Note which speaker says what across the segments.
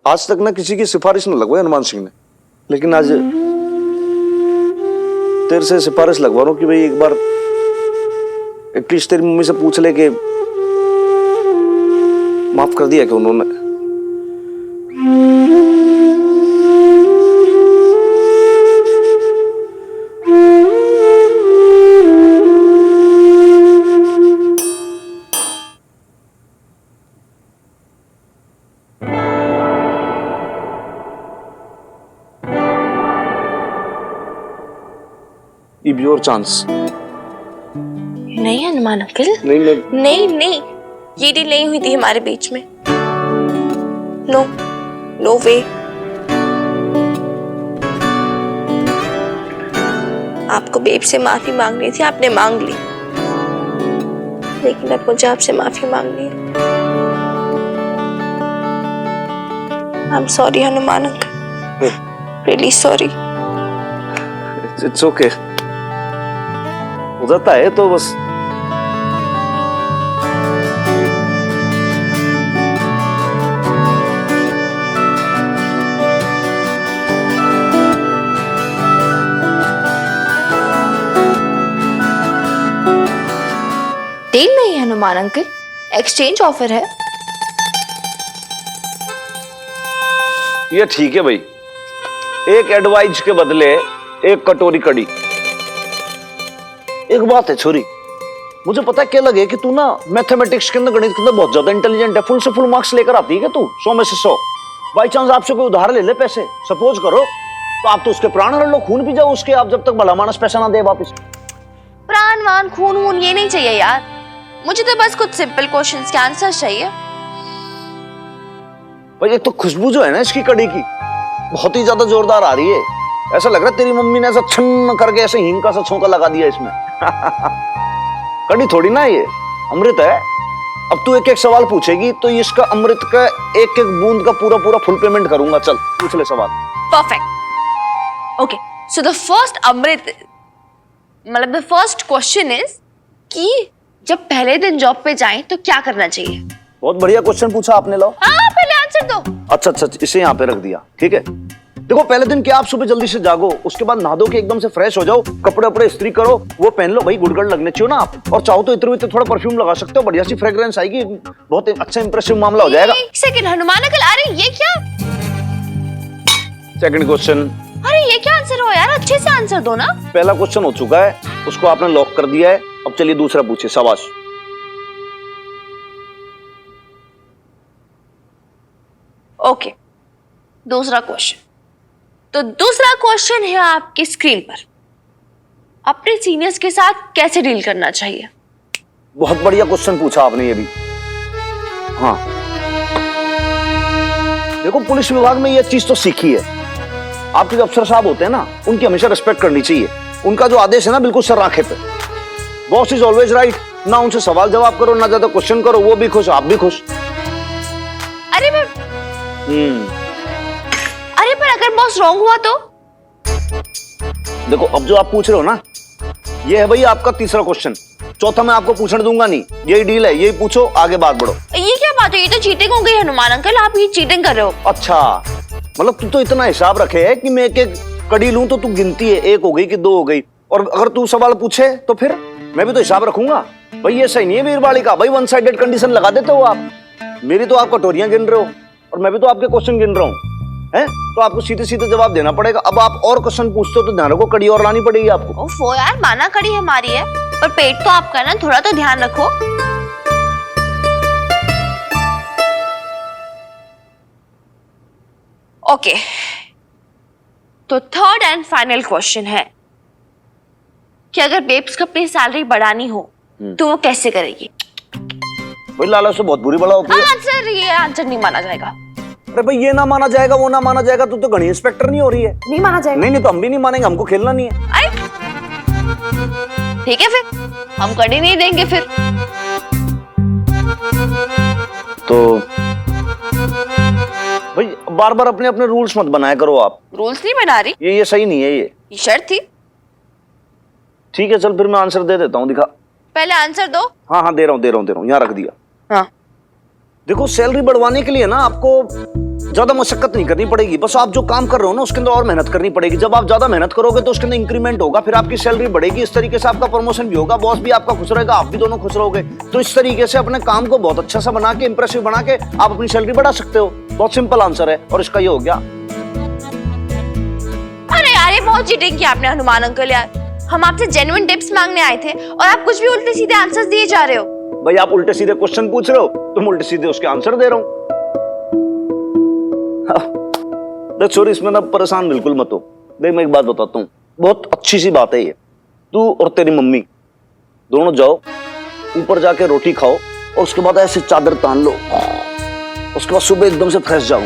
Speaker 1: आज तक ना किसी की सिफारिश न लगवाई हनुमान सिंह ने, लेकिन आज तेरे से सिफारिश लगवा रहा हूँ कि भाई एक बार एटलीस्ट तेरी मम्मी से पूछ ले कि माफ कर दिया कि उन्होंने। Give your chance.
Speaker 2: नहीं हनुमान अंकल, नहीं, ये डील नहीं हुई थी हमारे बीच में। नो वे। आपको बेब से माफी मांगनी थी, आपने मांग ली, लेकिन अब मुझे आपसे माफी मांगनी है। I am sorry Hanuman uncle, really sorry.
Speaker 1: It's okay, हो जाता है तो बस।
Speaker 2: डील नहीं है हनुमान अंकल, एक्सचेंज ऑफर है।
Speaker 1: ये ठीक है भाई, एक एडवाइस के बदले एक कटोरी कड़ी। एक बात है छोरी, मुझे पता है क्या लगे कि तू ना मैथमेटिक्स के अंदर, गणित के अंदर बहुत ज्यादा इंटेलिजेंट है, फुल से फुल मार्क्स लेकर आती है क्या तू 100 में से 100? बाई चांस आपसे कोई उधार ले ले पैसे, सपोज करो, तो आप तो उसके प्राण रख लो, खून पी जाओ उसके, आप जब तक भला मानस पैसा ना दे वापिस।
Speaker 2: प्राण वान खून वून ये नहीं चाहिए यार, मुझे तो बस कुछ सिंपल क्वेश्चंस के आंसर चाहिए।
Speaker 1: भाई एक तो खुशबू जो है ना इसकी कड़ी की बहुत ही ज्यादा जोरदार आ रही है, ऐसा लग रहा है तेरी मम्मी ने ऐसा छन्न करके ऐसे हींग का सा छौंका लगा दिया इसमें। कड़ी थोड़ी ना, ये अमृत है। अब तू एक एक सवाल पूछेगी तो इसका अमृत का एक एक बूंद का पूरा पूरा फुल पेमेंट करूंगा। चल पूछ ले सवाल।
Speaker 2: Perfect, okay, so the first अमृत, मतलब द फर्स्ट क्वेश्चन इज कि जब पहले दिन जॉब पे जाएं तो क्या करना चाहिए?
Speaker 1: बहुत बढ़िया क्वेश्चन पूछा आपने, लो।
Speaker 2: हाँ, पहले आंसर दो।
Speaker 1: अच्छा, इसे यहाँ पे रख दिया, ठीक है। देखो पहले दिन क्या, आप सुबह जल्दी से जागो, उसके बाद नहा धो के एकदम से फ्रेश हो जाओ, कपड़े वपड़े इस्त्री करो, वो पहन लो भाई, गुडगड़ लगने चाहिए ना आप, और चाहो तो इत्र थोड़ा परफ्यूम लगा सकते हो, बढ़िया सी फ्रेग्रेंस आएगी, बहुत अच्छा इंप्रेसिव मामला हो जाएगा।
Speaker 2: एक सेकंड हनुमान अंकल, अरे ये क्या?
Speaker 1: Second question.
Speaker 2: अरे ये क्या आंसर हो यार, अच्छे से आंसर दो ना।
Speaker 1: पहला क्वेश्चन हो चुका है, उसको आपने लॉक कर दिया है, अब चलिए दूसरा पूछिए, शाबाश।
Speaker 2: ओके, दूसरा क्वेश्चन। तो दूसरा क्वेश्चन है आपकी स्क्रीन पर, अपने सीनियर्स के साथ कैसे डील करना चाहिए?
Speaker 1: बहुत बढ़िया क्वेश्चन पूछा आपने ये भी। हाँ देखो, पुलिस विभाग में ये चीज तो सीखी है, आपके जो अफसर साहब होते हैं ना, उनकी हमेशा रिस्पेक्ट करनी चाहिए, उनका जो आदेश है ना बिल्कुल सर आंखे पे। बॉस इज ऑलवेज राइट, ना उनसे सवाल जवाब करो, ना ज्यादा क्वेश्चन करो, वो भी खुश, आप भी खुश।
Speaker 2: अरे पर अगर बॉस रॉन्ग हुआ तो?
Speaker 1: देखो अब जो आप पूछ रहे हो ना, ये है भाई आपका तीसरा क्वेश्चन, चौथा मैं आपको पूछने दूंगा नहीं, यही डील है, यही पूछो, आगे बात बढ़ो।
Speaker 2: ये क्या बात है, ये तो चीटिंग हो गई हनुमान अंकल, आप ये चीटिंग कर रहे हो।
Speaker 1: अच्छा, मतलब तू तो इतना हिसाब रखे है कि मैं एक एक कड़ी लूं तो तू गिनती है, एक हो गई कि दो हो गई, और अगर तू सवाल पूछे तो फिर मैं भी तो हिसाब रखूंगा। भाई ये सही नहीं है वीरबाड़ी का, भाई वन साइडेड कंडीशन लगा देते हो आप। मेरी तो आप कटोरियां गिन रहे हो और मैं भी तो आपके क्वेश्चन गिन रहा हूँ, है तो आपको सीधे सीधे जवाब देना पड़ेगा। अब आप और क्वेश्चन पूछते हो तो ध्यान रखो, कड़ी और लानी पड़ेगी आपको।
Speaker 2: ओफो यार, माना कड़ी हमारी है, पर पेट तो आपका ना, थोड़ा तो ध्यान रखो। ओके, तो थर्ड एंड फाइनल क्वेश्चन है कि अगर बेब्स को अपनी सैलरी बढ़ानी हो तो वो कैसे करेगी?
Speaker 1: भाई लालच तो बहुत बुरी बड़ा होती है।
Speaker 2: आंसर, ये आंसर नहीं माना जाएगा।
Speaker 1: अरे भाई ये ना माना जाएगा, वो ना माना जाएगा, तू तो गणी इंस्पेक्टर नहीं हो रही है।
Speaker 2: नहीं माना जाएगा?
Speaker 1: नहीं तो हम भी नहीं मानेंगे, हमको खेलना नहीं है।
Speaker 2: ठीक है, फिर हम कड़ी नहीं देंगे फिर।
Speaker 1: तो भाई बार बार अपने अपने रूल्स मत बनाया करो आप।
Speaker 2: रूल्स नहीं बना रही,
Speaker 1: ये सही नहीं है, ये
Speaker 2: शर्त थी।
Speaker 1: ठीक है चल, फिर मैं आंसर दे देता हूँ, दिखा।
Speaker 2: पहले आंसर दो।
Speaker 1: हाँ दे रहा हूँ, यहाँ रख दिया।
Speaker 2: हाँ,
Speaker 1: देखो सैलरी बढ़वाने के लिए ना आपको ज्यादा मशक्कत नहीं करनी पड़ेगी, बस आप जो काम कर रहे हो ना उसके अंदर और मेहनत करनी पड़ेगी। जब आप ज्यादा मेहनत करोगे तो उसके अंदर इंक्रीमेंट होगा, फिर आपकी सैलरी बढ़ेगी, इस तरीके से आपका प्रमोशन भी होगा, बॉस भी आपका खुश रहेगा, आप भी दोनों खुश रहोगे। तो इस तरीके से अपने काम को बहुत अच्छा सा बना के, इंप्रेसिव बना के आप अपनी सैलरी बढ़ा सकते हो। बहुत सिंपल आंसर है और इसका ये हो गया।
Speaker 2: अरे यार ये बहुत चीटिंग किया आपने हनुमान अंकल यार। हम आपसे जेन्युइन टिप्स मांगने आए थे और आप कुछ भी उल्टे सीधे आंसर्स दिए जा रहे हो।
Speaker 1: भाई आप उल्टे सीधे क्वेश्चन पूछ रहे हो, तुम उल्टे सीधे उसके आंसर दे रहा हूं। देख सॉरी, इसमें ना परेशान बिल्कुल मत हो। देख मैं एक बात बताता हूँ, बहुत अच्छी सी बात है ये। तू और तेरी मम्मी दोनों जाओ ऊपर जाके रोटी खाओ और उसके बाद ऐसे चादर तान लो, उसके बाद सुबह एकदम से फ्रेश जाओ।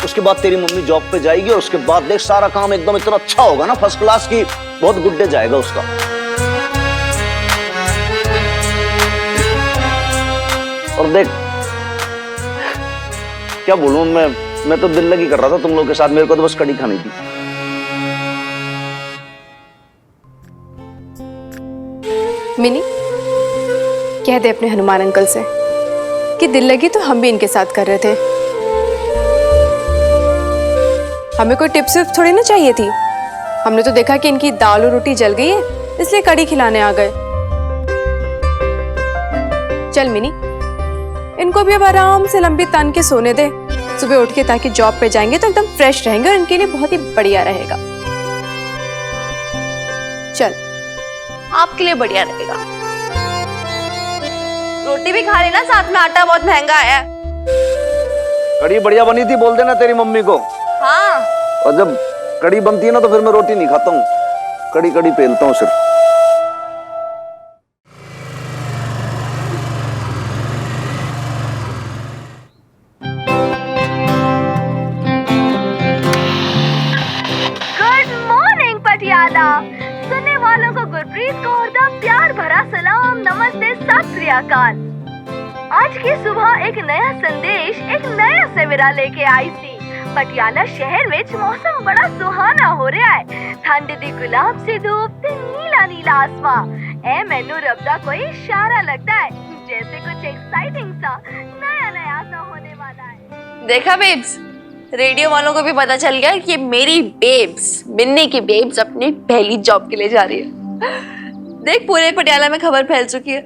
Speaker 1: उसके बाद तेरी मम्मी जॉब पे जाएगी और उसके बाद देख सारा काम एकदम इतना अच्छा होगा ना, फर्स्ट क्लास की, बहुत गुड डे जाएगा उसका। और देख क्या बोलूं मैं तो दिल लगी कर रहा था तुम लोग के साथ, मेरे को तो बस कड़ी खानी थी।
Speaker 3: मिनी, कह दे अपने हनुमान अंकल से कि दिल लगी तो हम भी इनके साथ कर रहे थे। हमें कोई टिप्स थोड़ी ना चाहिए थी, हमने तो देखा कि इनकी दाल और रोटी जल गई है इसलिए कड़ी खिलाने आ गए। चल मिनी, इनको भी अब आराम से लंबी तान के सोने दे सुबह उठ के, ताकि जॉब पे जाएंगे तो एकदम फ्रेश रहेंगे और इनके लिए बहुत ही बढ़िया रहेगा। चल
Speaker 2: आपके लिए बढ़िया रहेगा। रोटी भी खा लेना साथ में, आटा बहुत महंगा है।
Speaker 1: कड़ी बढ़िया बनी थी बोल देना तेरी मम्मी को।
Speaker 2: हाँ।
Speaker 1: और जब कड़ी बनती है ना तो फिर मैं रोटी नहीं खाता हूँ, कड़ी कड़ी पेलता हूँ सिर्फ।
Speaker 4: सुनने वालों को गुरप्रीत कौर का प्यार भरा सलाम, नमस्ते, सत श्री अकाल। आज की सुबह एक नया संदेश, एक नया सवेरा लेके आई सी। पटियाला शहर में मौसम बड़ा सुहाना हो रहा है। ठंड दी गुलाब से धूप ते नीला नीला आसमां। ए मैनू रब दा कोई इशारा लगता है, जैसे कुछ एक्साइटिंग सा नया नया सा होने वाला है।
Speaker 2: देखा बेब्स, रेडियो वालों को भी पता चल गया कि मेरी बेब्स, मिन्नी की बेब्स अपनी पहली जॉब के लिए जा रही है। देख पूरे पटियाला में खबर फैल चुकी है।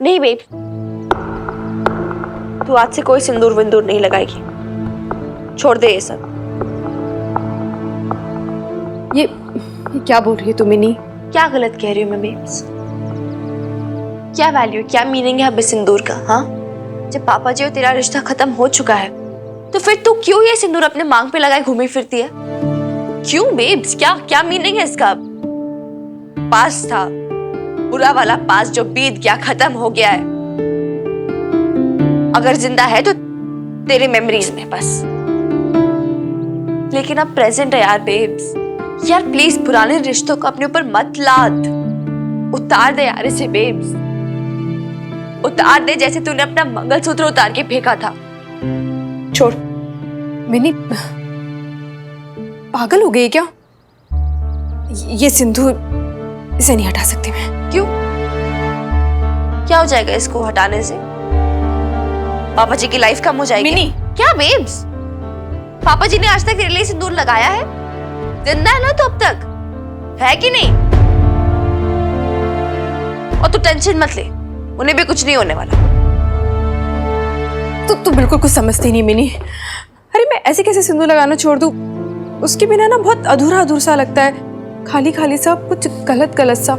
Speaker 2: नहीं बेब, तू आज से कोई सिंदूर विंदूर नहीं लगाएगी, छोड़ दे ये सब।
Speaker 3: ये क्या बोल रही है तू मिनी?
Speaker 2: क्या गलत कह रही हूँ मैं बेब्स? क्या वैल्यू, क्या मीनिंग है अब इस सिंदूर का? हाँ, जब पापा जी और तेरा रिश्ता खत्म हो चुका है तो फिर तू क्यों ये सिंदूर अपने मांग पे लगाए घूमी फिरती है? क्यों बेब्स, क्या क्या मीनिंग है इसका? पास था, बुरा वाला पास जो बीत गया, खत्म हो गया है। अगर जिंदा है तो तेरे मेमोरीज में बस, लेकिन अब प्रेजेंट है यार बेब्स। यार प्लीज पुराने रिश्तों को अपने ऊपर मत लाद, उतार दे यार इसे बेब्स, उतार दे जैसे तूने अपना मंगलसूत्र उतार के फेंका था।
Speaker 3: छोड़ मिनी, पागल हो गई क्या? ये सिंदूर, इसे नहीं हटा सकती मैं।
Speaker 2: क्यों? क्या हो जाएगा इसको हटाने से? पापा जी की लाइफ कम हो जाएगी?
Speaker 3: मिनी,
Speaker 2: क्या बेब्स, पापा जी ने आज तक तेरे लिए सिंदूर लगाया है? जिंदा है ना तो अब तक, है कि नहीं? और तू टेंशन मत ले, उन्हें भी कुछ नहीं होने वाला।
Speaker 3: तू बिल्कुल कुछ समझती नहीं मिनी। अरे मैं ऐसे कैसे सिंदूर लगाना छोड़ दूं? उसके बिना ना बहुत अधूरा अधूरा सा लगता है, खाली खाली सा, कुछ गलत गलत सा।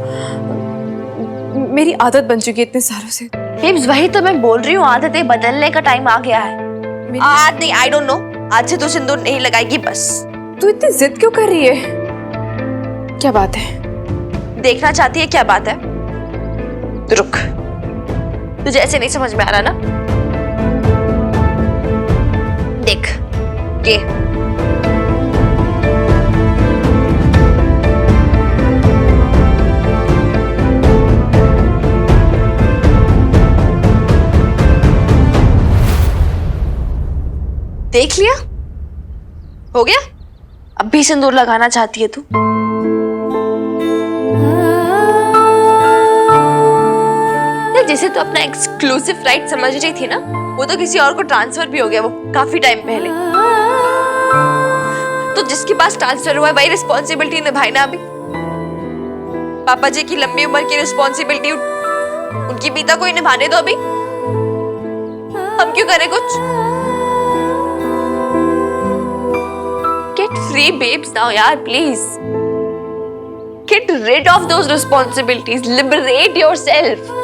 Speaker 3: मेरी आदत बन चुकी है इतने सालों से।
Speaker 2: बेब्स वही तो मैं बोल रही हूँ, आदतें बदलने का टाइम आ गया है। आज नहीं, आई डोंट नो, आज से तू सिंदूर नहीं लगाएगी बस।
Speaker 3: तू इतनी जिद क्यों कर रही है? क्या बात है?
Speaker 2: देखना चाहती है क्या बात है? रुक, तुझे ऐसे नहीं समझ में आ रहा ना? देख ये देख लिया, हो गया। अब भी सिंदूर लगाना चाहती है तू? जैसे तो अपना एक्सक्लूसिव राइट समझ रही थी ना, वो तो किसी और को ट्रांसफर भी हो गया, वो काफी टाइम पहले। तो जिसके पास ट्रांसफर हुआ है वही रिस्पॉन्सिबिलिटी निभाए ना अभी। पापा जी की लंबी उम्र की रिस्पॉन्सिबिलिटी उनकी पिता को ही निभाने दो अभी। हम क्यों करें कुछ? गेट फ्री बेब्स नाउ यार, please. Get rid of those responsibilities. Liberate yourself.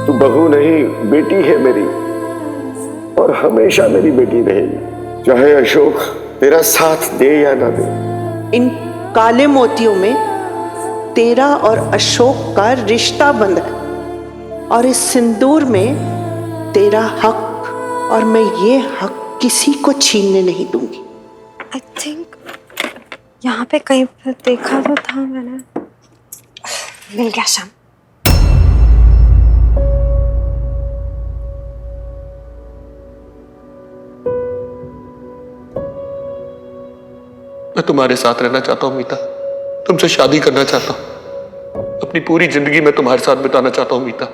Speaker 5: तू बहू नहीं बेटी है मेरी, और हमेशा मेरी बेटी रहेगी, चाहे अशोक तेरा साथ दे या ना दे।
Speaker 6: इन काले मोतियों में तेरा और अशोक का रिश्ता बंधा है, और इस सिंदूर में तेरा हक, और मैं ये हक किसी को छीनने नहीं दूंगी।
Speaker 3: आई थिंक यहाँ पे कहीं पर देखा तो था मैंने। मिल गया शाम।
Speaker 5: मैं तुम्हारे साथ रहना चाहता हूँ मीता, तुमसे शादी करना चाहता हूँ, अपनी पूरी जिंदगी मैं तुम्हारे साथ बिताना चाहता हूँ मीता।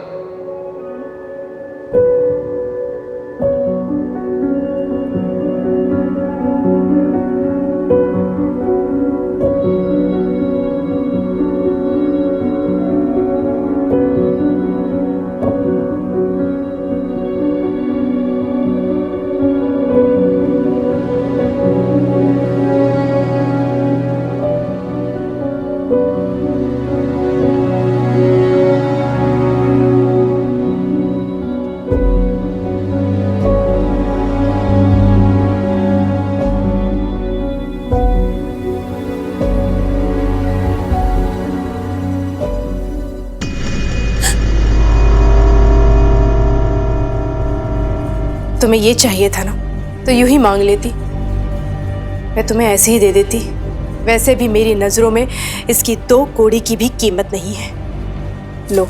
Speaker 3: तुम्हें ये चाहिए था ना, तो यूं ही मांग लेती, मैं तुम्हें ऐसे ही दे देती। वैसे भी मेरी नजरों में इसकी 2 कौड़ी की भी कीमत नहीं है। लो।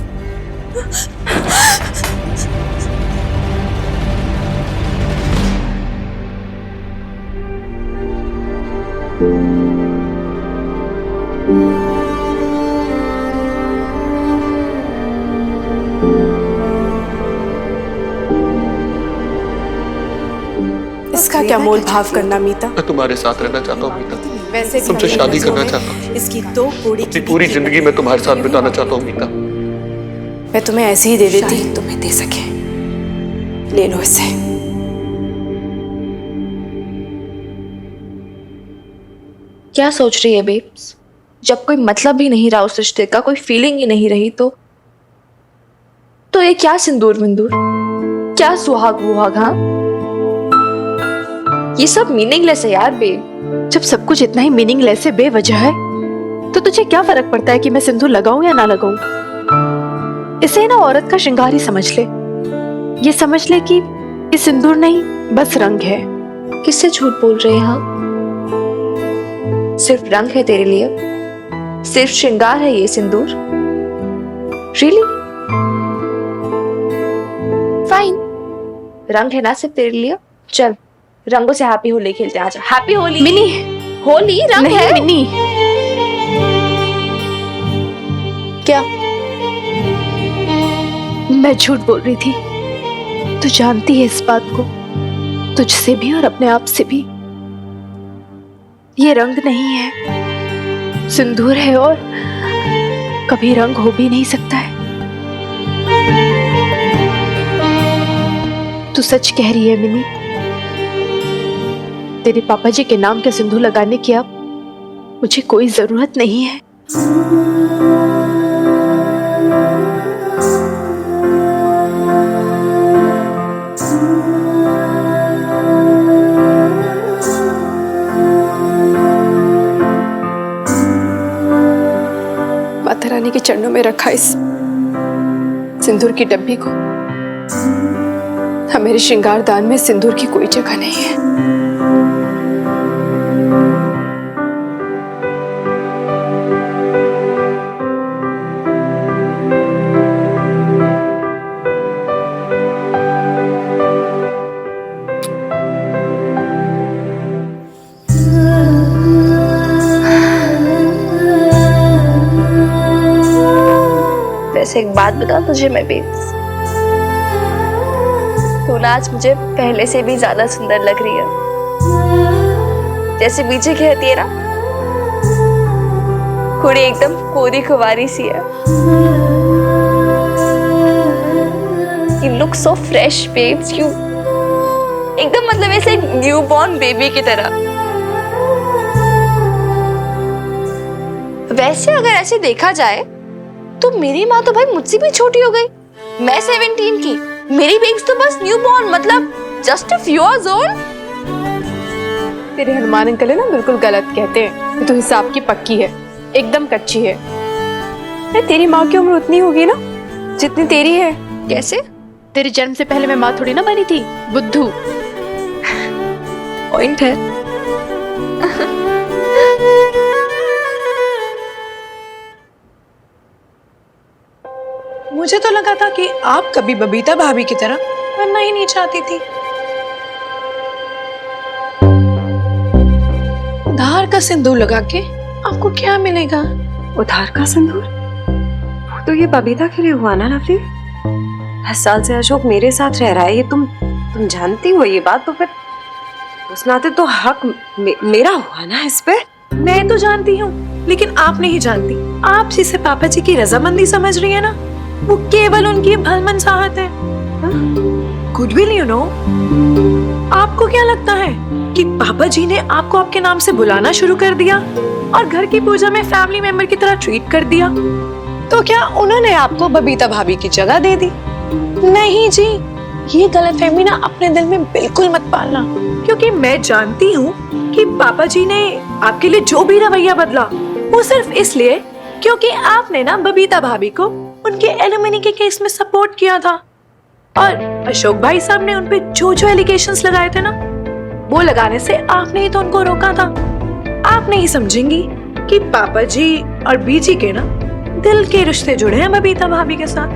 Speaker 3: इसका क्या मोल भाव करना मीता?
Speaker 5: मैं तुम्हारे साथ रहना चाहता हूँ मीता,
Speaker 3: वैसे भी
Speaker 5: तुमसे
Speaker 3: हमें
Speaker 5: शादी
Speaker 3: नजरों
Speaker 5: करना
Speaker 3: में
Speaker 5: चाहता हूँ,
Speaker 3: इसकी 2 कौड़ी
Speaker 5: अपनी पूरी जिंदगी मैं तुम्हारे साथ बिताना चाहता हूँ मीता।
Speaker 3: मैं तुम्हें ऐसे ही दे देती, तुम्हें दे सके। ले लो इसे।
Speaker 2: क्या सोच रही है बेब्स? जब कोई मतलब ही नहीं रहा उस रिश्ते का, कोई फीलिंग ही नहीं रही, तो ये क्या सिंदूर विंदूर, क्या सुहाग वुहाग? हाँ, ये सब मीनिंगलेस है यार बेब।
Speaker 7: जब सब कुछ इतना ही मीनिंगलेस है, बेवजह है, तो तुझे क्या फर्क पड़ता है कि मैं सिंदूर लगाऊं या ना लगाऊं? इसे ना औरत का श्रृंगार ही समझ ले। ये समझ ले कि ये सिंदूर नहीं, बस रंग है।
Speaker 2: किससे झूठ बोल रहे हैं? हाँ, सिर्फ रंग है तेरे लिए, सिर्फ श्रृंगार है ये सिंदूर? रियली? फाइन, रंग है ना सिर्फ तेरे लिए। चल रंगों से हैप्पी होली खेलते हैं, आजा। हैप्पी होली।
Speaker 7: मिनी,
Speaker 2: होली रंग
Speaker 7: नहीं
Speaker 2: है।
Speaker 7: मिनी,
Speaker 2: क्या?
Speaker 7: मैं झूठ बोल रही थी। तू जानती है इस बात को, तुझसे भी और अपने आप से भी। ये रंग नहीं है, सिंदूर है, और कभी रंग हो भी नहीं सकता है। तू सच कह रही है मिनी? तेरे पापा जी के नाम का सिंदूर लगाने की अब मुझे कोई जरूरत नहीं है।
Speaker 3: माता रानी के चरणों में रखा इस सिंदूर की डब्बी को। मेरे श्रृंगार दान में सिंदूर की कोई जगह नहीं है।
Speaker 2: वैसे एक बात बता तुझे मैं बेब्स, तू ना आज मुझे पहले से भी ज्यादा सुंदर लग रही है। जैसे बीजे कहती है ना, कुड़ी एकदम कोरी कुंवारी सी है। You look so fresh, babes. You एकदम मतलब ऐसे न्यूबॉर्न बेबी की तरह। वैसे अगर ऐसे देखा जाए तो मेरी माँ तो भाई मुझसे भी छोटी हो गई। मैं 17 की, मेरी बेब्स तो बस न्यूबॉर्न मतलब just a few years old.
Speaker 3: तेरे हनुमान अंकल है ना, बिल्कुल गलत कहते हैं। ये तो हिसाब की पक्की है, एकदम कच्ची है। अरे तेरी माँ की उम्र उतनी होगी ना जितनी तेरी है।
Speaker 2: कैसे?
Speaker 7: तेरे जन्म से पहले मैं माँ थोड़ी ना बनी थी, बुद्धू।
Speaker 2: पॉइंट है।
Speaker 8: मुझे तो लगा था कि आप कभी बबीता भाभी की तरह बनना ही नहीं चाहती थी। उधार का सिंदूर लगा के आपको क्या मिलेगा?
Speaker 9: उधार का सिंदूर? वो तो ये बबीता के लिए हुआ ना लवली। 10 साल से अशोक मेरे साथ रह रहा है, ये तुम जानती हो ये बात, तो फिर उस नाते तो हक मेरा हुआ ना इस पे।
Speaker 8: मैं तो जानती हूँ, लेकिन आप नहीं जानती। आप जिसे पापा जी की रजामंदी समझ रही है ना, वो केवल उनकी भलमनसाहत है। Goodwill, you know. आपको क्या लगता है कि पापा जी ने आपको आपके नाम से बुलाना शुरू कर दिया और घर की पूजा में फैमिली मेंबर की तरह ट्रीट कर दिया? तो क्या उन्होंने आपको बबीता भाभी की जगह दे दी? नहीं जी, ये गलतफहमी ना अपने दिल में बिल्कुल मत पालना, क्योंकि मैं जानती हूँ कि पापा जी ने आपके लिए जो भी रवैया बदला वो सिर्फ इसलिए क्योंकि आपने ना बबीता भाभी को उनके एलिमनी के केस में सपोर्ट किया था। और अशोक भाई साहब ने उनपे जो एलिगेशंस लगाए थे ना, वो लगाने से आपने ही तो उनको रोका था। आप नहीं समझेंगी कि पापा जी और बीजी के ना दिल के रिश्ते जुड़े हैं बबीता भाभी के साथ,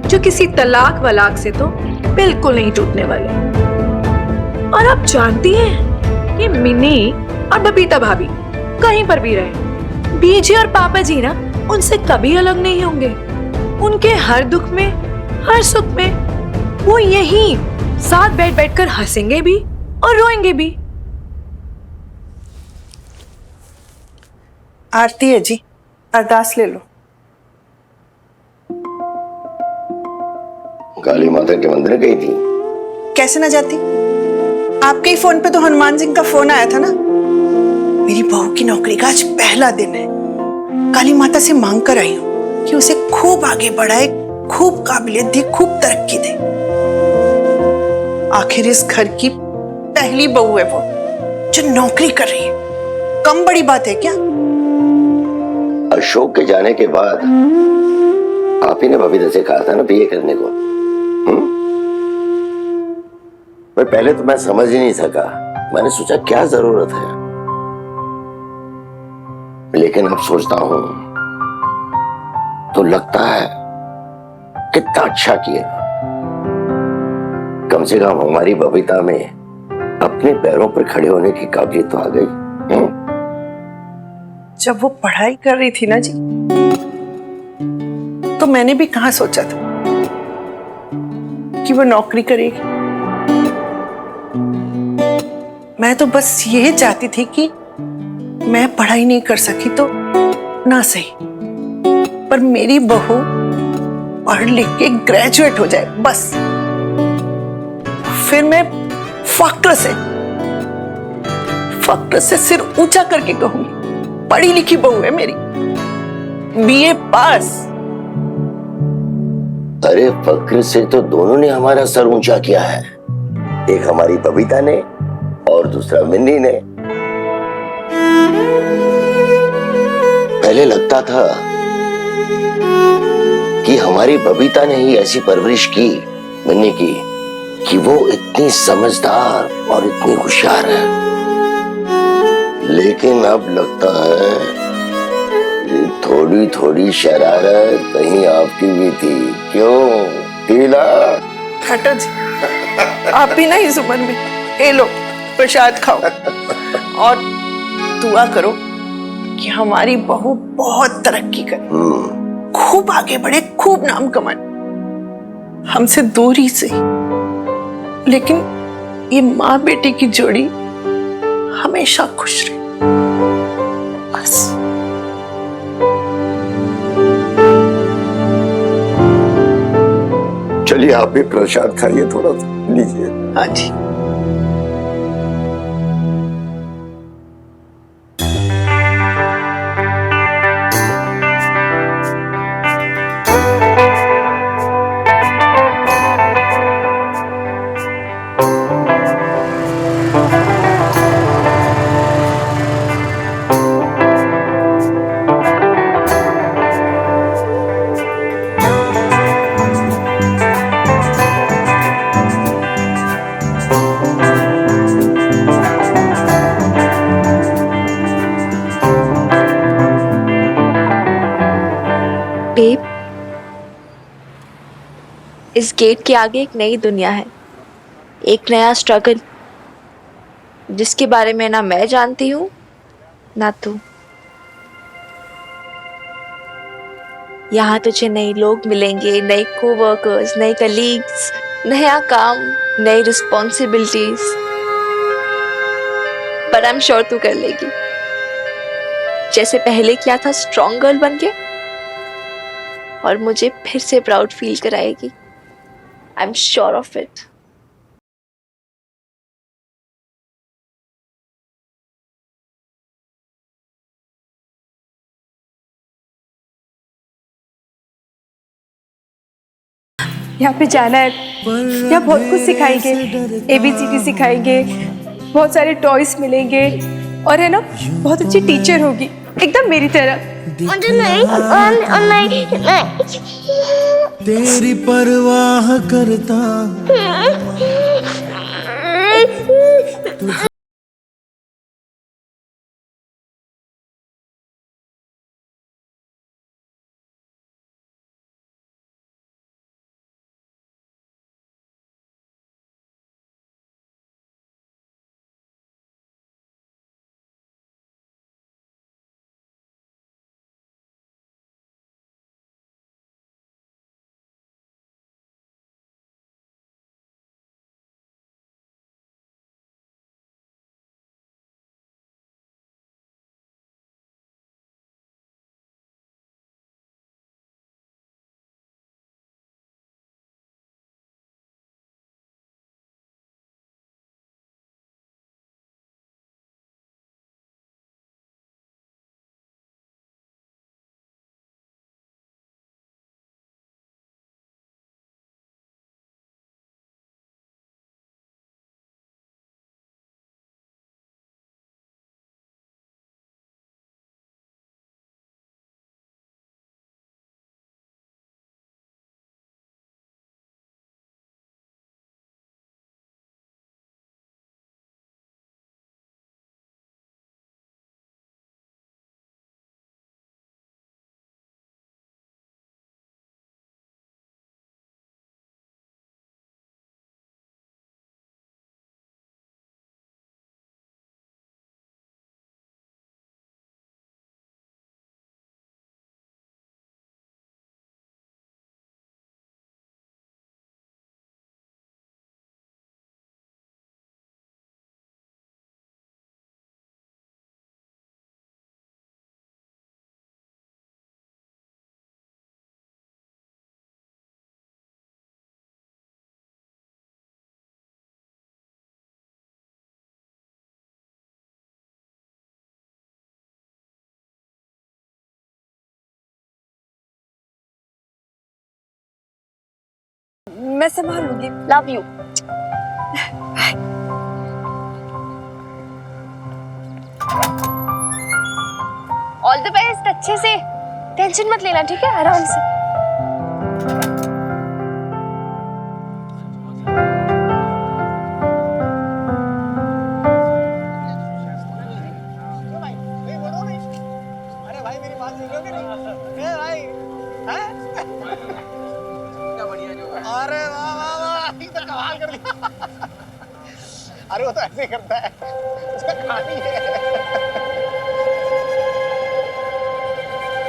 Speaker 8: जो किसी तलाक वलाक से तो बिल्कुल नहीं टूटने वाले। और आप जानती हैं कि मिनी और बबीता भाभी कहीं पर भी रहे, बीजी और पापा जी ना उनसे कभी अलग नहीं होंगे। उनके हर दुख में, हर सुख में वो यहीं साथ बैठ कर हंसेंगे भी और रोएंगे भी।
Speaker 6: आरती है जी, अरदास ले लो।
Speaker 5: काली माता के मंदिर गई थी?
Speaker 6: कैसे ना जाती, आपके ही फोन पे तो हनुमान सिंह का फोन आया था ना। मेरी बहू की नौकरी का आज पहला दिन है। काली माता से मांग कर आई हूँ कि उसे खूब आगे बढ़ाए, खूब काबिलियत दे, खूब तरक्की दे। आखिर इस घर की पहली बहू है वो, जो नौकरी कर रही है। कम बड़ी बात है क्या?
Speaker 5: अशोक के जाने के बाद आप ही ने बबीता से कहा था ना बीए करने को। पर पहले तो मैं समझ ही नहीं सका। मैंने सोचा क्या जरूरत है, लेकिन अब सोचता हूं तो लगता है कितना अच्छा किया। कम से कम हमारी बबीता में अपने पैरों पर खड़े होने की काबिलियत तो आ गई।
Speaker 6: जब वो पढ़ाई कर रही थी ना जी, तो मैंने भी कहां सोचा था कि वो नौकरी करेगी। मैं तो बस ये चाहती थी कि मैं पढ़ाई नहीं कर सकी तो ना सही, पर मेरी बहू पढ़ लिख के ग्रेजुएट हो जाए बस। फिर मैं फक्र से सिर ऊंचा करके कहूंगी, पढ़ी लिखी बहू है मेरी, बीए पास।
Speaker 5: अरे फक्र से तो दोनों ने हमारा सर ऊंचा किया है, एक हमारी बबीता ने और दूसरा मिन्नी ने। पहले लगता था कि हमारी बबीता ने ही ऐसी परवरिश की मिन्नी की कि वो इतनी समझदार और इतनी होशियार है, लेकिन अब लगता है ये थोड़ी थोड़ी शरारत कहीं आपकी भी थी। क्यों टीला?
Speaker 6: हटो जी, आप भी ना इस उम्र में। ये लो प्रसाद खाओ और दुआ करो कि हमारी बहू बहुत तरक्की करे। खूब आगे बढ़े, खूब नाम कमाए, हमसे दूरी से, लेकिन ये माँ बेटे की जोड़ी हमेशा खुश रहे, बस।
Speaker 5: चलिए आप भी प्रसाद खाइए, थोड़ा लीजिए।
Speaker 6: हाँ जी।
Speaker 2: बेब, इस गेट के आगे एक नई दुनिया है, एक नया स्ट्रगल, जिसके बारे में ना मैं जानती हूँ ना तू। यहाँ तुझे नए लोग मिलेंगे, नए कोवर्कर्स, नए कलीग्स, नया काम, नई रिस्पॉन्सिबिलिटीज, पर आई एम श्योर तू कर लेगी, जैसे पहले किया था, स्ट्रॉन्ग गर्ल बन के, और मुझे फिर से प्राउड फील कराएगी। I am sure of it.
Speaker 3: यहाँ पे जाना है, यहाँ बहुत कुछ सिखाएंगे, ABCD सिखाएंगे, बहुत सारे टॉयज मिलेंगे, और है ना बहुत अच्छी टीचर होगी, एकदम मेरी तरह।
Speaker 4: मुझे नहीं,
Speaker 10: तेरी परवाह करता
Speaker 3: मैं संभाल लूंगी।
Speaker 2: Love you. All the best, अच्छे से, टेंशन मत लेना, ठीक है, आराम से।
Speaker 11: अरे वाह वाह वाह, ये तो कमाल कर दिया। अरे वो तो ऐसे ही करता है, उसका कहानी है।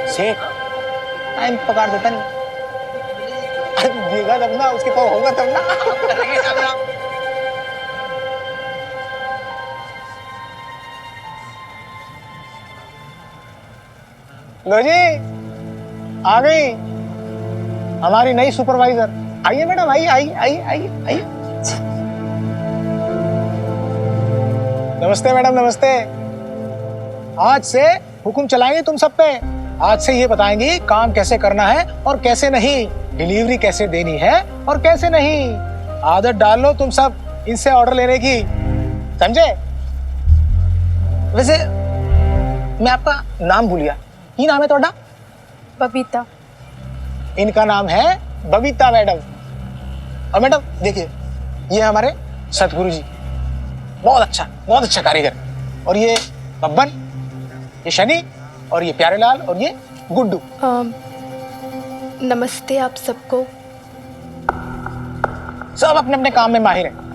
Speaker 11: सेठ, टाइम पकड़ देता नहीं। देगा तब ना, उसके पास होगा तब ना। लो जी, आ गई हमारी नई सुपरवाइजर। आइए मैडम, आइए आइए आइए आइए आइए। नमस्ते मैडम, नमस्ते। आज से हुक्म चलाएंगे तुम सब पे। आज से ये बताएंगी काम कैसे करना है और कैसे नहीं, डिलीवरी कैसे देनी है और कैसे नहीं। आदत डाल लो तुम सब इनसे ऑर्डर लेने की, समझे? वैसे मैं आपका नाम भूल गया, की नाम है ਤੁਹਾਡਾ?
Speaker 3: बबीता।
Speaker 11: इनका नाम है बबीता मैडम। और मैडम देखिए, ये हमारे सतगुरु जी, बहुत अच्छा कारीगर। और ये बब्बन, ये शनि, और ये प्यारेलाल, और ये गुड्डू।
Speaker 3: नमस्ते आप सबको।
Speaker 11: सब अपने अपने काम में माहिर हैं।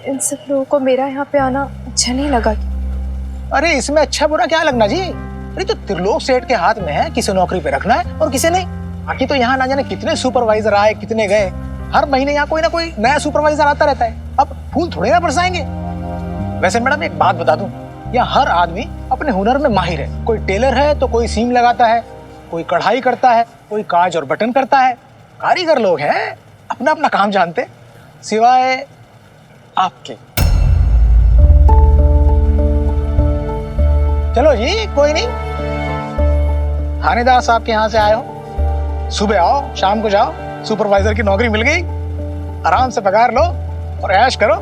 Speaker 3: इन सब लोगों को मेरा यहाँ पे आना अच्छा नहीं लगा।
Speaker 11: अरे इसमें अच्छा बुरा क्या लगना जी? अरे तो त्रिलोक सेठ के हाथ में है किसे नौकरी पे रखना है और किसे नहीं। बाकी तो यहाँ ना जाने कितने सुपरवाइजर आए, कितने गए। हर महीने यहाँ कोई ना कोई नया सुपरवाइजर आता रहता है। अब फूल थोड़े ना बरसाएंगे। वैसे मैडम एक बात बता दूं, यहाँ हर आदमी अपने हुनर में माहिर है। कोई टेलर है तो कोई सीम लगाता है, कोई कढ़ाई करता है, कोई काज और बटन करता है। कारीगर लोग हैं, अपना अपना काम जानते, सिवाय आपके। चलो जी, कोई नहीं, थानेदार साहब के यहाँ से आए हो, सुबह आओ शाम को जाओ, सुपरवाइजर की नौकरी मिल गई, आराम से पगार लो और ऐश करो।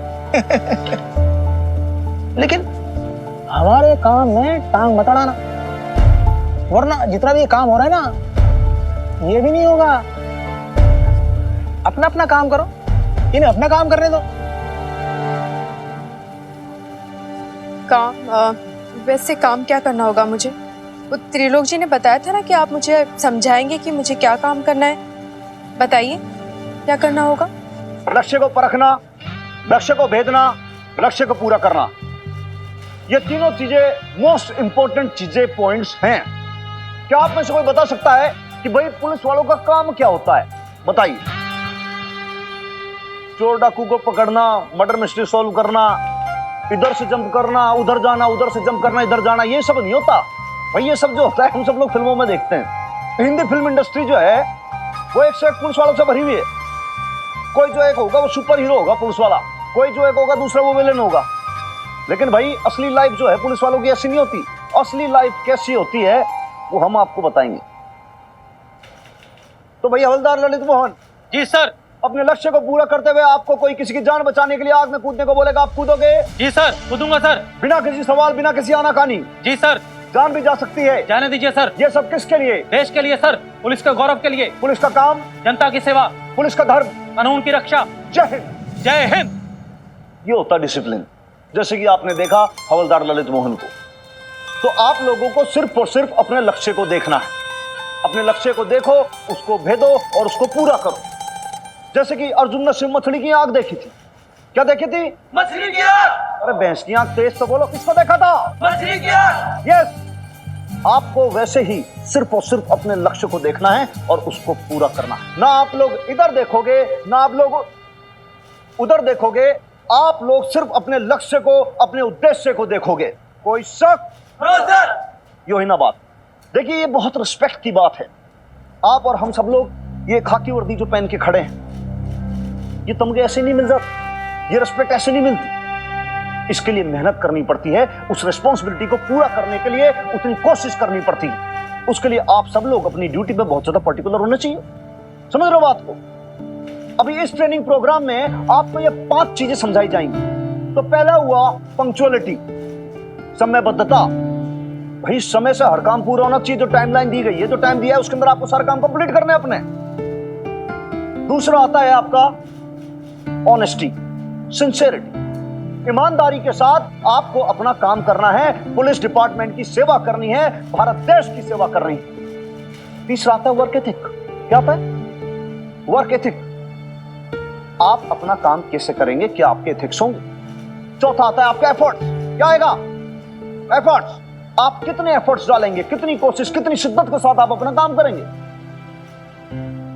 Speaker 11: लेकिन हमारे काम में टांग मत अड़ाना, वरना जितना भी काम हो रहा है ना, ये भी नहीं होगा। अपना अपना काम करो, इन्हें अपना काम करने दो।
Speaker 3: काम वैसे काम क्या करना होगा मुझे? वो त्रिलोक जी ने बताया था ना कि आप मुझे समझाएंगे कि मुझे क्या काम करना है। बताइए क्या करना होगा?
Speaker 1: लक्ष्य को परखना, लक्ष्य को भेदना, लक्ष्य को पूरा करना, ये तीनों चीजें मोस्ट इंपॉर्टेंट चीजें, पॉइंट्स हैं। क्या आप में से कोई बता सकता है कि भाई पुलिस वालों का काम क्या होता है? बताइए। चोर डाकू को पकड़ना, मर्डर मिस्ट्री सॉल्व करना, इधर से जंप करना, उधर जाना, उधर से जंप करना, इधर जाना, ये सब नहीं होता भाई। ये सब जो होता है हम सब लोग फिल्मों में देखते हैं। हिंदी फिल्म इंडस्ट्री जो है वो एक से एक पुलिस वालों से भरी हुई है। कोई जो एक होगा वो सुपर हीरो होगा पुलिस वाला, कोई जो एक होगा दूसरा वो विलेन होगा। लेकिन भाई असली लाइफ जो है पुलिस वालों की ऐसी नहीं होती। असली लाइफ कैसी होती है वो हम आपको बताएंगे। तो भाई हवलदार ललित मोहन
Speaker 11: जी सर।
Speaker 1: अपने लक्ष्य को पूरा करते हुए आपको कोई किसी की जान बचाने के लिए आग में कूदने को बोलेगा, आप कूदोगे?
Speaker 11: जी सर, कूदूंगा सर।
Speaker 1: बिना किसी सवाल, बिना किसी आनाकानी?
Speaker 11: जी सर।
Speaker 1: जान भी जा सकती है,
Speaker 11: जाने दीजिए सर।
Speaker 1: ये सब किसके लिए?
Speaker 11: देश के लिए सर, पुलिस के गौरव के लिए।
Speaker 1: पुलिस का काम
Speaker 11: जनता की सेवा,
Speaker 1: पुलिस का धर्म
Speaker 11: कानून की रक्षा।
Speaker 1: जय हिंद।
Speaker 11: जय हिंद।
Speaker 1: ये होता डिसिप्लिन। जैसे कि आपने देखा हवलदार ललित मोहन को, तो आप लोगों को सिर्फ और सिर्फ अपने लक्ष्य को देखना है। अपने लक्ष्य को देखो, उसको भेदो और उसको पूरा करो। जैसे कि अर्जुन ने सिर्फ मछली की आंख देखी थी। क्या देखी थी?
Speaker 11: मछली की आंख।
Speaker 1: अरे भैंस की आंख तेज तो बोलो, किसको देखा था?
Speaker 11: मछली की आंख।
Speaker 1: यस, आपको वैसे ही सिर्फ और सिर्फ अपने लक्ष्य को देखना है और उसको पूरा करना है। ना आप लोग इधर देखोगे, ना आप लोग उधर देखोगे, आप लोग सिर्फ अपने लक्ष्य को, अपने उद्देश्य को देखोगे। कोई शक? यो ही ना बात। देखिए ये बहुत रिस्पेक्ट की बात है। आप और हम सब लोग ये खाकी वर्दी जो पहन के खड़े हैं, ये तमगे ऐसे नहीं मिल जाते, ये रिस्पेक्ट ऐसे नहीं मिलती। इसके लिए मेहनत करनी पड़ती है, उस रिस्पॉन्सिबिलिटी को पूरा करने के लिए उतनी कोशिश करनी पड़ती है। उसके लिए आप सब लोग अपनी ड्यूटी पे बहुत ज्यादा पर्टिकुलर होना चाहिए। समझ रहे हो बात को? अभी इस ट्रेनिंग प्रोग्राम में आपको ये 5 चीजें समझाई जाएंगी। तो पहला हुआ पंक्चुअलिटी, समयबद्धता। भाई समय से हर काम पूरा होना चाहिए। जो टाइमलाइन दी गई है, जो टाइम दिया है, उसके अंदर आपको सारे काम कंप्लीट करने अपने। दूसरा आता है आपका ऑनेस्टी, सिंसेरिटी। ईमानदारी के साथ आपको अपना काम करना है, पुलिस डिपार्टमेंट की सेवा करनी है, भारत देश की सेवा करनी है। तीसरा आता है वर्क एथिक। क्या आता है? Work ethic. आप अपना काम कैसे करेंगे, क्या आपके एथिक्स होंगे। चौथा आता है आपका एफर्ट, क्या आएगा, एफर्ट्स। आप कितने एफर्ट्स डालेंगे, कितनी कोशिश, कितनी शिद्दत के साथ आप अपना काम करेंगे।